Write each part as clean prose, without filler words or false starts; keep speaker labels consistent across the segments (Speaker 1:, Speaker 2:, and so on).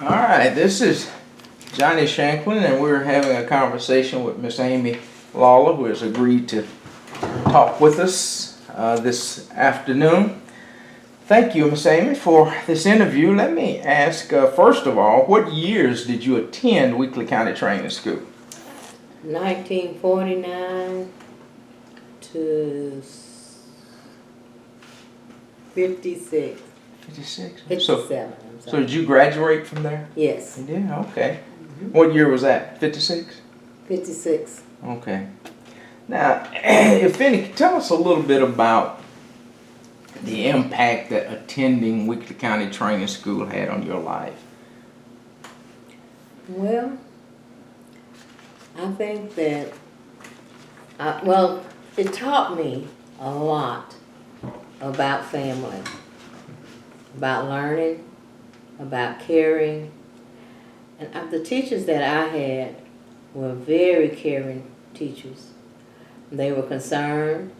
Speaker 1: All right, this is Johnny Shanklin, and we're having a conversation with Miss Amy Lawler, who has agreed to talk with us this afternoon. Thank you, Miss Amy, for this interview. Let me ask, first of all, what years did you attend Weakley County Training School?
Speaker 2: 1949 to 56.
Speaker 1: 56?
Speaker 2: 57, I'm
Speaker 1: So
Speaker 2: sorry.
Speaker 1: did you graduate from there?
Speaker 2: Yes.
Speaker 1: You did? Okay. What year was that? 56?
Speaker 2: 56.
Speaker 1: Okay. Now, if any, tell us a little bit about the impact that attending Weakley County Training School had on your life.
Speaker 2: Well, I think that, it taught me a lot about family, about learning, about caring. And the teachers that I had were very caring teachers. They were concerned,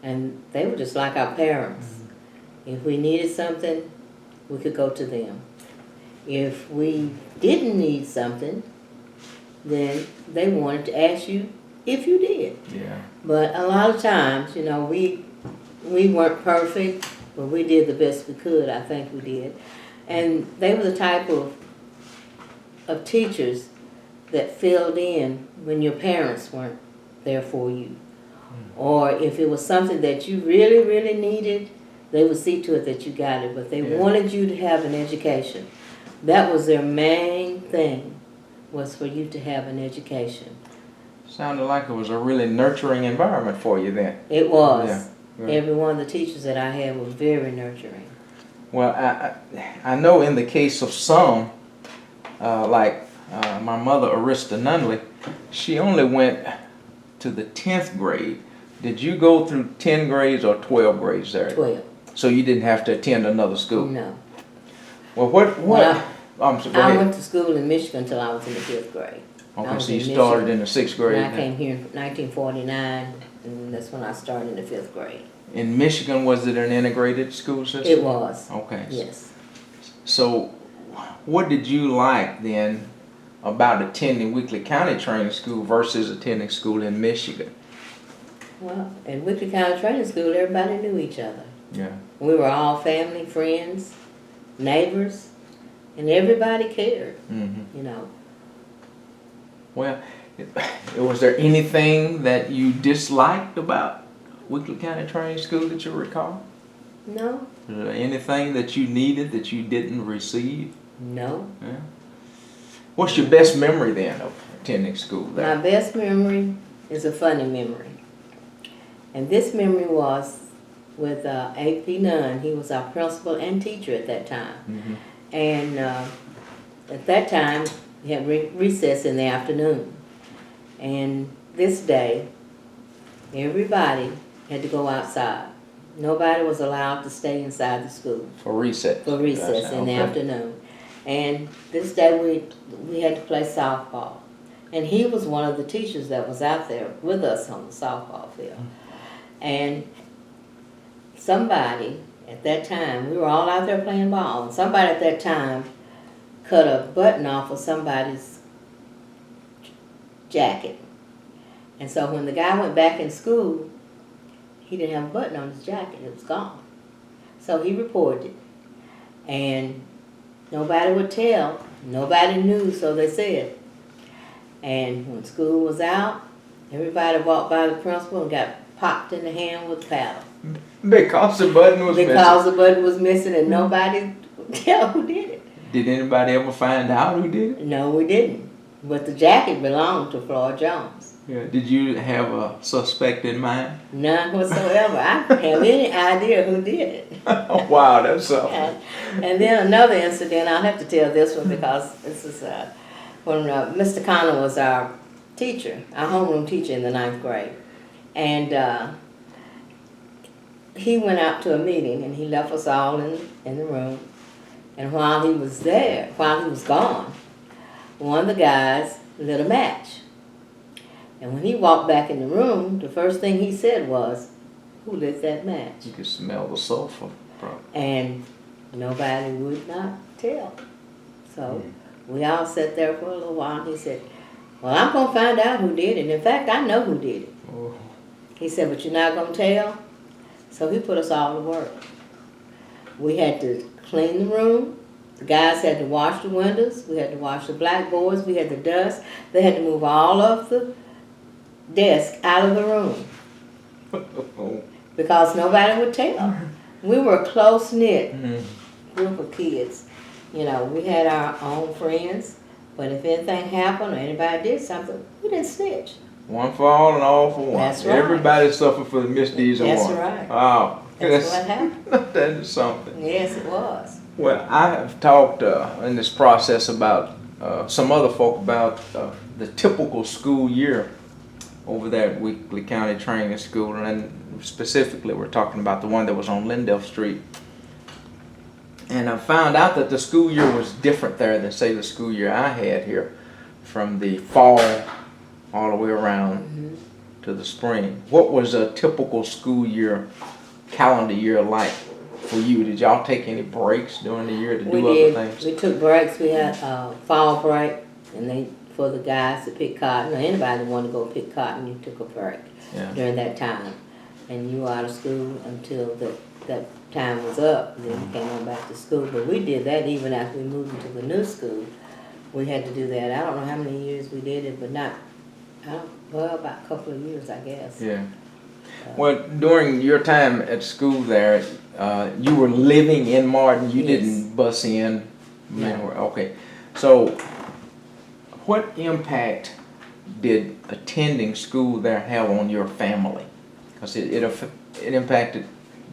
Speaker 2: and they were just like our parents. If we needed something, we could go to them. If we didn't need something, then they wanted to ask you if you did.
Speaker 1: Yeah.
Speaker 2: But a lot of times, we weren't perfect, but we did the best we could. I think we did. And they were the type of teachers that filled in when your parents weren't there for you. Or if it was something that you really, really needed, they would see to it that you got it. But they wanted you to have an education. That was their main thing, was for you to have an education.
Speaker 1: Sounded like it was a really nurturing environment for you then.
Speaker 2: It was.
Speaker 1: Yeah.
Speaker 2: Every one of the teachers that I had was very nurturing.
Speaker 1: Well, I know in the case of some, like my mother, Arista Nunley, she only went to the 10th grade. Did you go through 10 grades or 12 grades there?
Speaker 2: 12.
Speaker 1: So you didn't have to attend another school?
Speaker 2: No.
Speaker 1: Well, what?
Speaker 2: I went to school in Michigan until I was in the 5th grade.
Speaker 1: Okay, so you started in the 6th grade.
Speaker 2: And I came here in 1949, and that's when I started in the 5th grade.
Speaker 1: In Michigan, was it an integrated school system?
Speaker 2: It was.
Speaker 1: Okay.
Speaker 2: Yes.
Speaker 1: So, what did you like then about attending Weakley County Training School versus attending school in Michigan?
Speaker 2: Well, at Weakley County Training School, everybody knew each other.
Speaker 1: Yeah.
Speaker 2: We were all family, friends, neighbors, and everybody cared,
Speaker 1: Well, was there anything that you disliked about Weakley County Training School that you recall?
Speaker 2: No.
Speaker 1: Was there anything that you needed that you didn't receive?
Speaker 2: No.
Speaker 1: Yeah. What's your best memory then of attending school there?
Speaker 2: My best memory is a funny memory. And this memory was with A.P. Nunn. He was our principal and teacher at that time.
Speaker 1: Mm-hmm.
Speaker 2: And at that time, we had recess in the afternoon. And this day, everybody had to go outside. Nobody was allowed to stay inside the school.
Speaker 1: For recess?
Speaker 2: For recess in the afternoon. And this day we had to play softball. And he was one of the teachers that was out there with us on the softball field. And somebody at that time, we were all out there playing ball, and somebody at that time cut a button off of somebody's jacket. And so when the guy went back in school, he didn't have a button on his jacket. It was gone. So he reported it. And nobody would tell. Nobody knew, so they said. And when school was out, everybody walked by the principal and got popped in the hand with a paddle.
Speaker 1: Because the button was missing?
Speaker 2: Because the button was missing and nobody would tell who did it.
Speaker 1: Did anybody ever find out who did it?
Speaker 2: No, we didn't. But the jacket belonged to Floyd Jones.
Speaker 1: Yeah. Did you have a suspect in mind?
Speaker 2: None whatsoever. I don't have any idea who did it.
Speaker 1: Wow, that's something.
Speaker 2: And then another incident, I'll have to tell this one because this is when Mr. Connor was our teacher, our homeroom teacher in the 9th grade. And he went out to a meeting and he left us all in the room. And while he was there, while he was gone, one of the guys lit a match. And when he walked back in the room, the first thing he said was, "Who lit that match?"
Speaker 1: You could smell the sulfur, probably.
Speaker 2: And nobody would not tell. So we all sat there for a little while, and he said, well, I'm going to find out who did it. In fact, I know who did it.
Speaker 1: Oh.
Speaker 2: He said, but you're not going to tell? So he put us all to work. We had to clean the room. The guys had to wash the windows. We had to wash the blackboards. We had to dust. They had to move all of the desks out of the room because nobody would tell. We were a close-knit group of kids. You know, we had our own friends, but if anything happened or anybody did something, we didn't snitch.
Speaker 1: One for all and all for one.
Speaker 2: That's right.
Speaker 1: Everybody suffered for the misdeeds of one.
Speaker 2: That's right.
Speaker 1: Wow.
Speaker 2: That's what happened.
Speaker 1: That is something.
Speaker 2: Yes, it was.
Speaker 1: Well, I have talked in this process about some other folk about the typical school year over there at Weekly County Training School, and specifically we're talking about the one that was on Lindell Street. And I found out that the school year was different there than, say, the school year I had here, from the fall all the way around to the spring. What was a typical school year, calendar year like for you? Did y'all take any breaks during the year to do other things?
Speaker 2: We took breaks. We had fall break, and for the guys to pick cotton, or anybody that wanted to go pick cotton, you took a break during that time. And you were out of school until that time was up, and then you came on back to school. But we did that even after we moved into the new school. We had to do that. I don't know how many years we did it, but about a couple of years, I guess.
Speaker 1: Yeah. Well, during your time at school there, you were living in Martin. You didn't bus in.
Speaker 2: No.
Speaker 1: Okay. So, what impact did attending school there have on your family? Because it impacted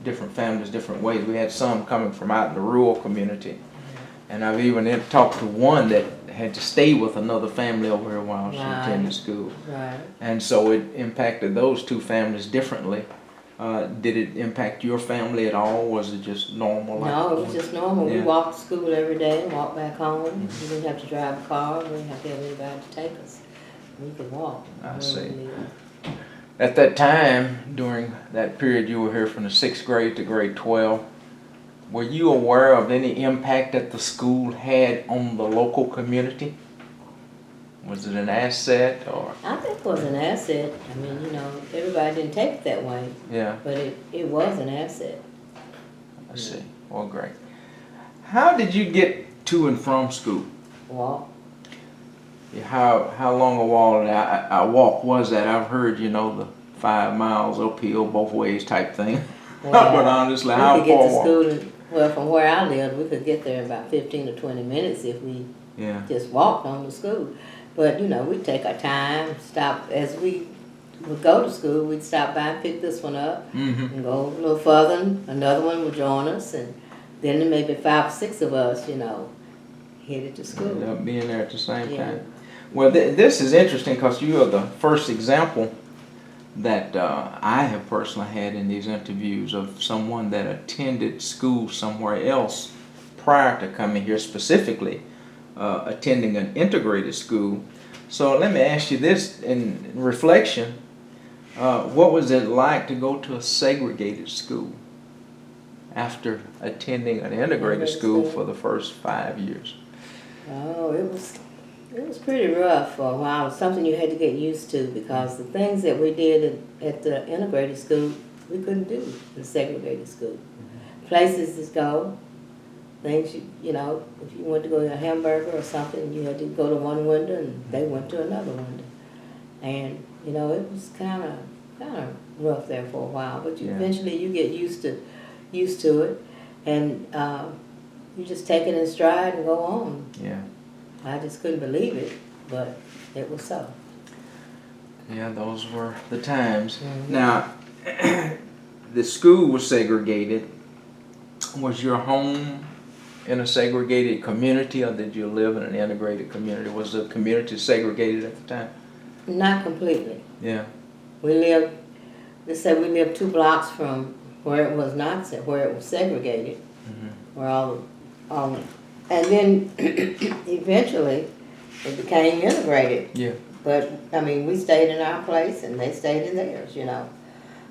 Speaker 1: different families different ways. We had some coming from out in the rural community, and I've even talked to one that had to stay with another family over here while she attended school.
Speaker 2: Right.
Speaker 1: And so it impacted those two families differently. Did it impact your family at all? Was it just normal?
Speaker 2: No, it was just normal.
Speaker 1: Yeah.
Speaker 2: We walked to school every day and walked back home. We didn't have to drive a car. We didn't have to have anybody to take us. We could walk.
Speaker 1: I see. At that time, during that period you were here from the 6th grade to grade 12, were you aware of any impact that the school had on the local community? Was it an asset or?
Speaker 2: I think it was an asset. I mean, you know, everybody didn't take it that way.
Speaker 1: Yeah.
Speaker 2: But it was an asset.
Speaker 1: I see. Well, great. How did you get to and from school?
Speaker 2: Walk.
Speaker 1: How long a walk was that? I've heard, you know, the 5 miles uphill both ways type thing.
Speaker 2: Well,
Speaker 1: but honestly, how
Speaker 2: we could get
Speaker 1: far?
Speaker 2: to school. Well, from where I lived, we could get there in about 15 to 20 minutes if we just walked on to school. But, you know, we'd take our time, stop as we would go to school. We'd stop by and pick this one up and go a little further. And another one would join us, and then maybe 5 or 6 of us, you know, headed to school.
Speaker 1: Ended up being there at the same time. Well, this is interesting because you are the first example that I have personally had in these interviews of someone that attended school somewhere else prior to coming here, specifically attending an integrated school. So let me ask you this in reflection. What was it like to go to a segregated school after attending an integrated school for the first 5 years?
Speaker 2: Oh, it was pretty rough for a while. It was something you had to get used to because the things that we did at the integrated school, we couldn't do in the segregated school. Places to go, things, you know, if you wanted to go to a hamburger or something, you had to go to one window and they went to another window. And, you know, it was kind of rough there for a while, but eventually you get used to it, and you just take it in stride and go on.
Speaker 1: Yeah.
Speaker 2: I just couldn't believe it, but it was so.
Speaker 1: Yeah, those were the times. Now, the school was segregated. Was your home in a segregated community, or did you live in an integrated community? Was the community segregated at the time?
Speaker 2: Not completely.
Speaker 1: Yeah.
Speaker 2: They said we lived 2 blocks from where it was not, where it was segregated, where and then eventually it became integrated.
Speaker 1: Yeah.
Speaker 2: But I mean, we stayed in our place and they stayed in theirs, you know.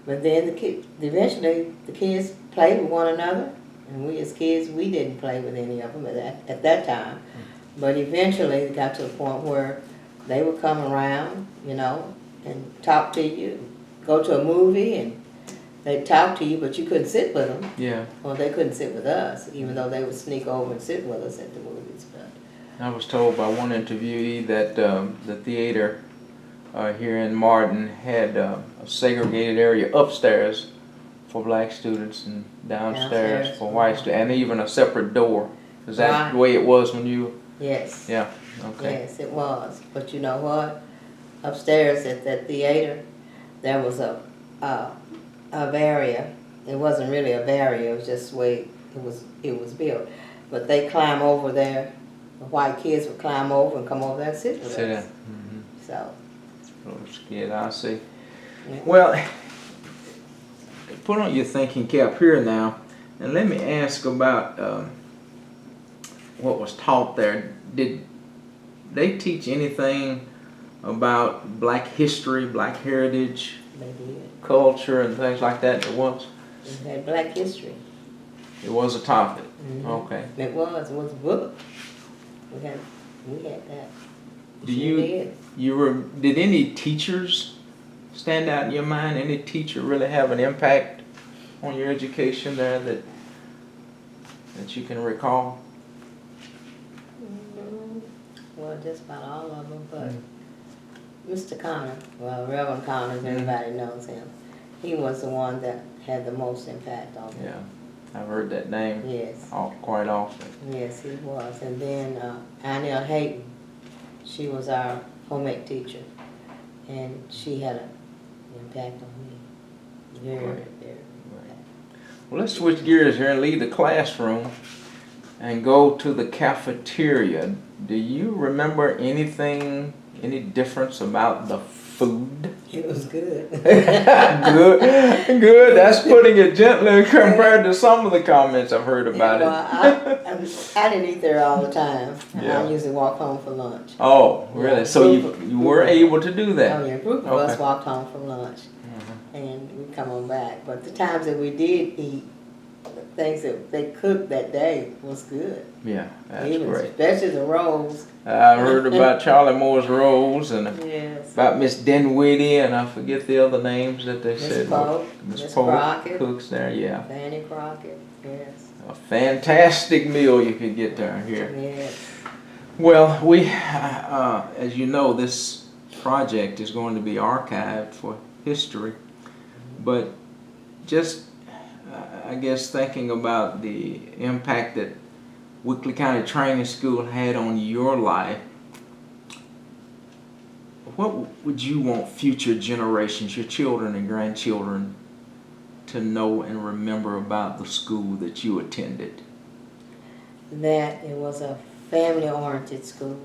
Speaker 2: But then eventually the kids played with one another, and we as kids, we didn't play with any of them at that time. But eventually it got to the point where they would come around, you know, and talk to you, go to a movie and they'd talk to you, but you couldn't sit with them.
Speaker 1: Yeah.
Speaker 2: Well, they couldn't sit with us, even though they would sneak over and sit with us at the movies. But
Speaker 1: I was told by one interviewee that the theater here in Martin had a segregated area upstairs for black students and downstairs for white students, and even a separate door. Is that
Speaker 2: Right.
Speaker 1: the way it was when you?
Speaker 2: yes.
Speaker 1: Yeah. Okay.
Speaker 2: Yes, it was. But you know what? Upstairs at that theater, there was a area. It wasn't really a barrier. It was just the way it was built. But they climb over there. The white kids would climb over and come over there and sit with
Speaker 1: Sit
Speaker 2: us.
Speaker 1: down. Mm-hmm.
Speaker 2: So.
Speaker 1: Yeah, I see.
Speaker 2: Yeah.
Speaker 1: Well, put on your thinking cap here now, and let me ask about what was taught there. Did they teach anything about black history, black heritage,
Speaker 2: They did.
Speaker 1: culture, and things like that? It was.
Speaker 2: We had Black history.
Speaker 1: It was a topic.
Speaker 2: Mhm.
Speaker 1: Okay.
Speaker 2: It was a book. We had that.
Speaker 1: Do
Speaker 2: Sure
Speaker 1: you
Speaker 2: did.
Speaker 1: did any teachers stand out in your mind? Any teacher really have an impact on your education there that you can recall?
Speaker 2: Well, just about all of them, but Mr. Connor, well, Reverend Connor, everybody knows him. He was the one that had the most impact on me.
Speaker 1: Yeah, I've heard that name
Speaker 2: Yes,
Speaker 1: quite often.
Speaker 2: yes, he was. And then Anil Hayden, she was our home ec teacher, and she had an impact on me. Very,
Speaker 1: Right.
Speaker 2: very.
Speaker 1: Well, let's switch gears here and leave the classroom and go to the cafeteria. Do you remember anything, any difference about the food?
Speaker 2: It was good.
Speaker 1: Good. That's putting it gently compared to some of the comments I've heard about it.
Speaker 2: I didn't eat there all the time.
Speaker 1: Yeah.
Speaker 2: I usually walk home for lunch.
Speaker 1: Oh, really?
Speaker 2: Yeah.
Speaker 1: So you were able to do that?
Speaker 2: Oh yeah, a group of us walked home from lunch, and we come on back. But the times that we did eat, the things that they cooked that day was good.
Speaker 1: Yeah, that's
Speaker 2: Even
Speaker 1: great.
Speaker 2: especially the rolls.
Speaker 1: I heard about Charlie Moore's rolls and
Speaker 2: Yes.
Speaker 1: about Miss Dinwiddie, and I forget the other names that they
Speaker 2: Miss
Speaker 1: said.
Speaker 2: Polk,
Speaker 1: Miss
Speaker 2: Miss
Speaker 1: Polk
Speaker 2: Crockett.
Speaker 1: cooks there, yeah.
Speaker 2: Fanny Crockett. Yes.
Speaker 1: A fantastic meal you could get down here.
Speaker 2: Yes.
Speaker 1: Well, we, as you know, this project is going to be archived for history, but just, I guess, thinking about the impact that Wickley County Training School had on your life, what would you want future generations, your children and grandchildren, to know and remember about the school that you attended?
Speaker 2: That it was a family-oriented school,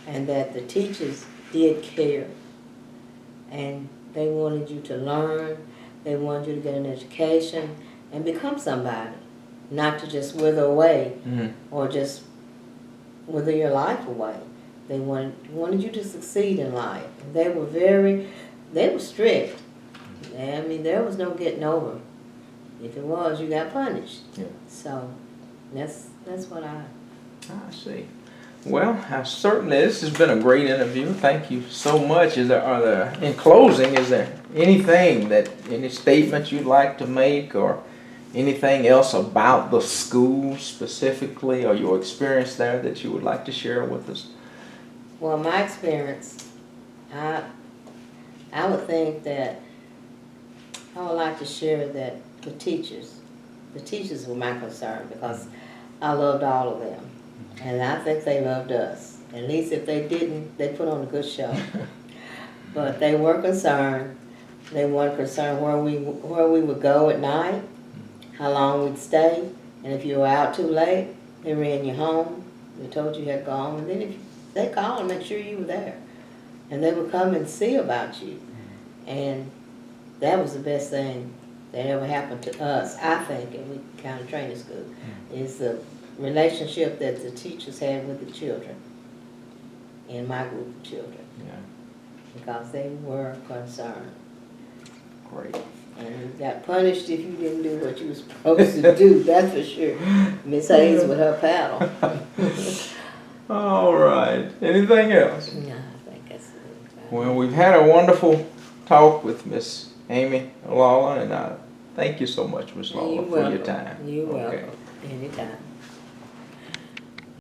Speaker 2: and that the teachers did care, and they wanted you to learn, they wanted you to get an education and become somebody, not to just wither away or just wither your life away. They wanted you to succeed in life. They were strict. I mean, there was no getting over. If it was, you got punished.
Speaker 1: Yeah.
Speaker 2: So that's what I
Speaker 1: see. Well, certainly this has been a great interview. Thank you so much. In closing, is there anything any statements you'd like to make, or anything else about the school specifically, or your experience there that you would like to share with us?
Speaker 2: Well, my experience, I would think that I would like to share that the teachers were my concern, because I loved all of them. And I think they loved us. At least if they didn't, they put on a good show. But they were concerned. They weren't concerned where we would go at night, how long we'd stay, and if you were out too late, they ran you home. They told you had to go home, and then if they called and make sure you were there, and they would come and see about you. And that was the best thing that ever happened to us, I think, in Wickley County Training School, is the relationship that the teachers had with the children, in my group of children.
Speaker 1: Yeah.
Speaker 2: Because they were concerned.
Speaker 1: Great.
Speaker 2: And you got punished if you didn't do what you were supposed to do, that's for sure. Miss Hayes with her paddle.
Speaker 1: All right. Anything else?
Speaker 2: No, I think that's it.
Speaker 1: Well, we've had a wonderful talk with Miss Amy Lawler, and I thank you so much, Miss Lawler,
Speaker 2: You're
Speaker 1: for your
Speaker 2: welcome.
Speaker 1: time.
Speaker 2: You're
Speaker 1: Okay.
Speaker 2: welcome. Anytime.